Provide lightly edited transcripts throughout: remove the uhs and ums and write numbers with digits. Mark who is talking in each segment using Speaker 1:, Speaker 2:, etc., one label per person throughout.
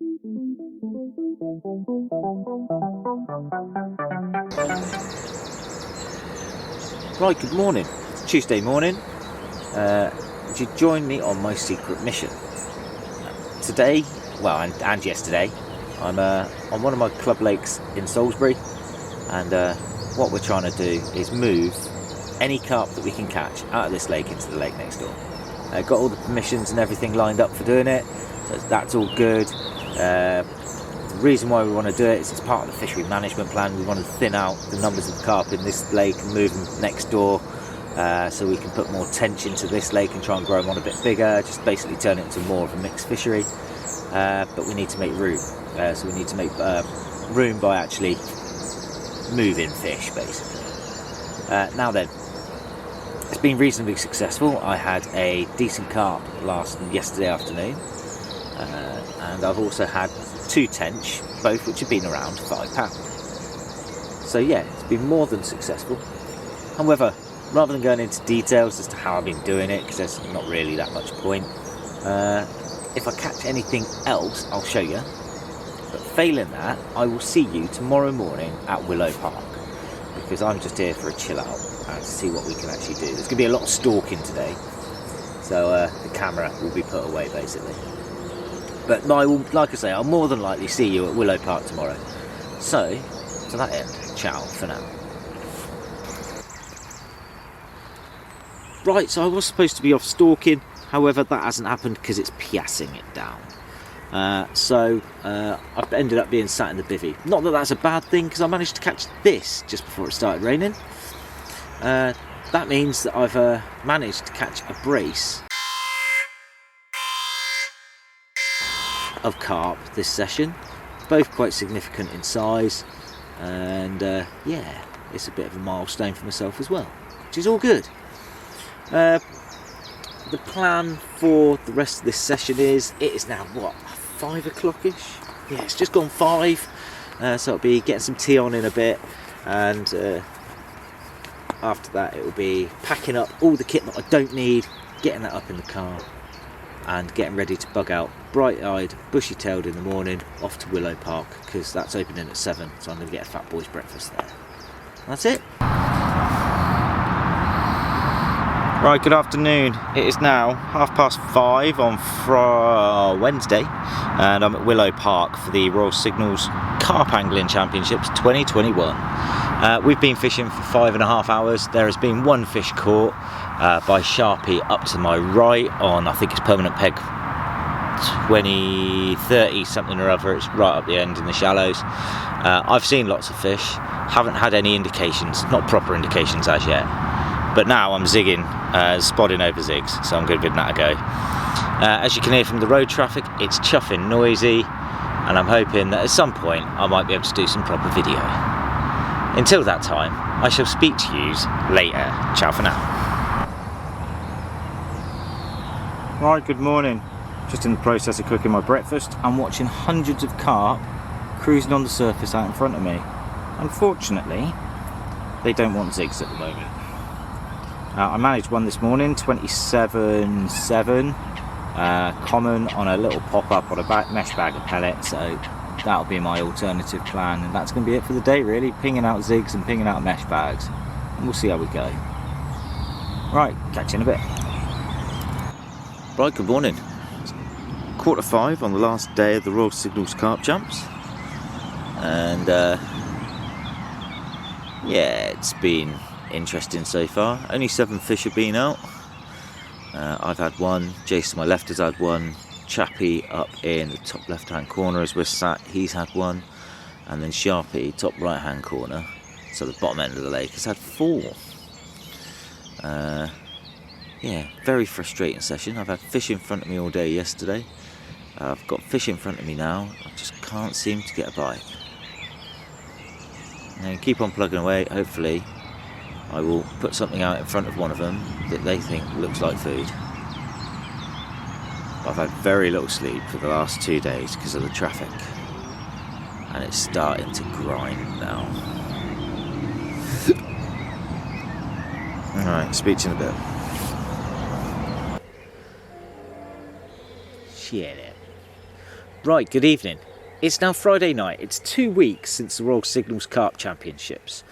Speaker 1: Right, good morning. It's Tuesday morning. Would you join me on my secret mission? Today, well, and yesterday, I'm on one of my club lakes in Salisbury, and what we're trying to do is move any carp that we can catch out of this lake into the lake next door. Got all the permissions and everything lined up for doing it, so that's all good. The reason why we want to do it is it's part of the fishery management plan. We want to thin out the numbers of carp in this lake and move them next door, so we can put more tension to this lake and try and grow them on a bit bigger, just basically turn it into more of a mixed fishery. But we need to make room, so we need to make room by actually moving fish, basically. Now then, it's been reasonably successful. I had a decent carp yesterday afternoon, and I've also had 2 tench, both which have been around £5. So yeah, it's been more than successful. However, rather than going into details as to how I've been doing it, because there's not really that much point, if I catch anything else, I'll show you. But failing that, I will see you tomorrow morning at Willow Park, because I'm just here for a chill out and to see what we can actually do. There's going to be a lot of stalking today, so the camera will be put away basically. But like I say, I'll more than likely see you at Willow Park tomorrow. So, to that end, ciao for now. Right, so I was supposed to be off stalking, however that hasn't happened because it's piassing it down. So I've ended up being sat in the bivvy. Not that that's a bad thing, because I managed to catch this just before it started raining. That means that I've managed to catch a brace of carp this session, both quite significant in size, and yeah, it's a bit of a milestone for myself as well, which is all good. The plan for the rest of this session is, it is now what, 5 o'clock-ish? Yeah, it's just gone 5, so it'll be getting some tea on in a bit, and after that it will be packing up all the kit that I don't need, getting that up in the car, and getting ready to bug out bright-eyed, bushy-tailed in the morning, off to Willow Park, because that's opening at 7, so I'm going to get a fat boy's breakfast there. That's it. Right, good afternoon. It is now 5:30 on Wednesday, and I'm at Willow Park for the Royal Signals Carp Angling Championships 2021. We've been fishing for 5.5 hours. There has been one fish caught by Sharpie up to my right on, I think it's permanent peg 20-30 something or other. It's right up the end in the shallows. I've seen lots of fish, haven't had any indications, not proper indications as yet. But now I'm zigging, spodding over zigs, so I'm going to give that a go. As you can hear from the road traffic, it's chuffing noisy, and I'm hoping that at some point I might be able to do some proper video. Until that time, I shall speak to yous later. Ciao for now. Right, good morning. Just in the process of cooking my breakfast. I'm watching hundreds of carp cruising on the surface out in front of me. Unfortunately, they don't want zigs at the moment. I managed one this morning, 27.7, common on a little pop-up on a mesh bag of pellets, so that'll be my alternative plan, and that's going to be it for the day really, pinging out zigs and pinging out mesh bags, and we'll see how we go. Right, catch you in a bit. Right, good morning. It's 4:45 on the last day of the Royal Signals Carp Jumps, and yeah, it's been interesting so far. Only 7 fish have been out. I've had one, Jason to my left has had one, Chappie up in the top left hand corner as we're sat, he's had one, and then Sharpie, top right hand corner, so the bottom end of the lake, has had 4. Yeah, very frustrating session. I've had fish in front of me all day yesterday. I've got fish in front of me now, I just can't seem to get a bite. And keep on plugging away, hopefully I will put something out in front of one of them that they think looks like food. I've had very little sleep for the last 2 days because of the traffic, and it's starting to grind now. Alright, speak to you in a bit. Shit. Right, good evening. It's now Friday night. It's 2 weeks since the Royal Signals Carp Championships.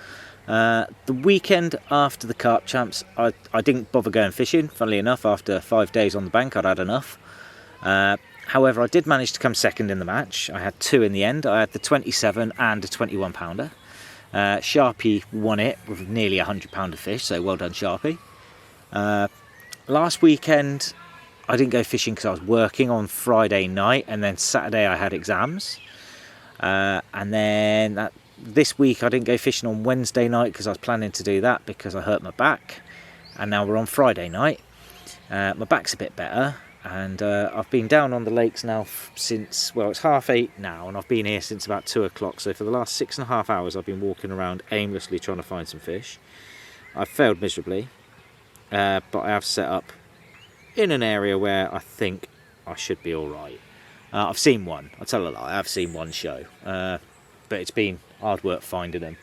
Speaker 1: The weekend after the Carp Champs, I didn't bother going fishing. Funnily enough, after 5 days on the bank, I'd had enough. However, I did manage to come second in the match. I had 2 in the end. I had the 27 and a 21 pounder. Sharpie won it with nearly a 100 pounder fish, so well done Sharpie. Last weekend I didn't go fishing because I was working on Friday night, and then Saturday I had exams. And then this week I didn't go fishing on Wednesday night because I was planning to do that because I hurt my back. And now we're on Friday night. My back's a bit better, and I've been down on the lakes now since, well, it's 8:30 now, and I've been here since about 2 o'clock. So for the last 6.5 hours I've been walking around aimlessly trying to find some fish. I've failed miserably, but I have set up in an area where I think I should be alright. I've seen one, I'll tell a lie, I have seen one show, but it's been hard work finding them.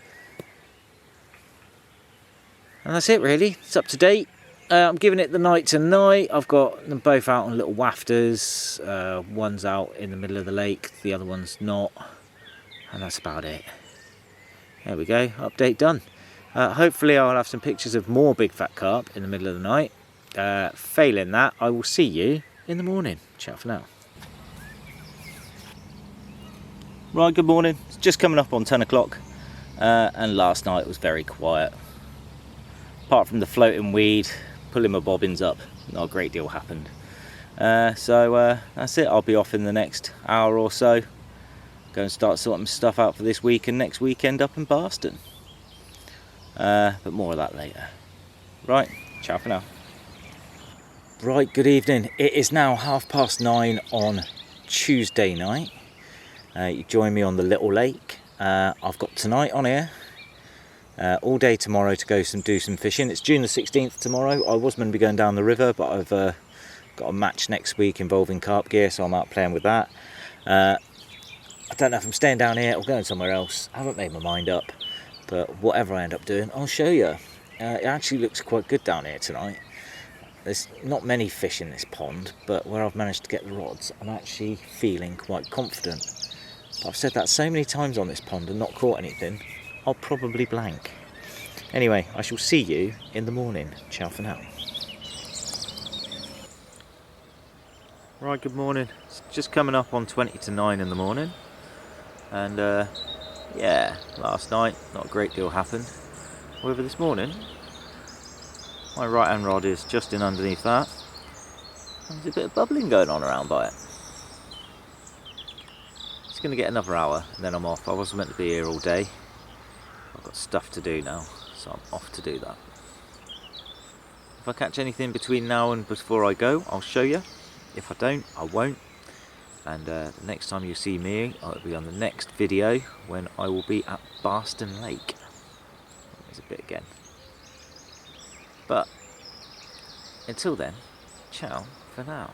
Speaker 1: And that's it really, it's up to date. I'm giving it the night tonight. I've got them both out on little wafters. One's out in the middle of the lake, the other one's not. And that's about it. There we go, update done. Hopefully I'll have some pictures of more big fat carp in the middle of the night. Failing that, I will see you in the morning. Ciao for now. Right, good morning. It's just coming up on 10 o'clock. And last night was very quiet. Apart from the floating weed, pulling my bobbins up, not a great deal happened. So that's it. I'll be off in the next hour or so. Go and start sorting stuff out for this week and next weekend up in Barston. But more of that later. Right, ciao for now. Right, good evening. It is now 9:30 on Tuesday night. You join me on the little lake. I've got tonight on here. All day tomorrow to go do some fishing. It's June the 16th tomorrow. I was meant to be going down the river, but I've got a match next week involving carp gear, so I'm out playing with that. I don't know if I'm staying down here or going somewhere else. I haven't made my mind up, but whatever I end up doing, I'll show you. It actually looks quite good down here tonight. There's not many fish in this pond, but where I've managed to get the rods, I'm actually feeling quite confident. But I've said that so many times on this pond and not caught anything, I'll probably blank. Anyway, I shall see you in the morning. Ciao for now. Right, good morning. It's just coming up on 20 to 9 in the morning. And yeah, last night, not a great deal happened. However, this morning, my right hand rod is just in underneath that. And there's a bit of bubbling going on around by it. It's going to get another hour and then I'm off. I wasn't meant to be here all day. I've got stuff to do now, so I'm off to do that. If I catch anything between now and before I go, I'll show you. If I don't, I won't. And the next time you see me, I'll be on the next video when I will be at Barston Lake. There's a bit again. But until then, ciao for now.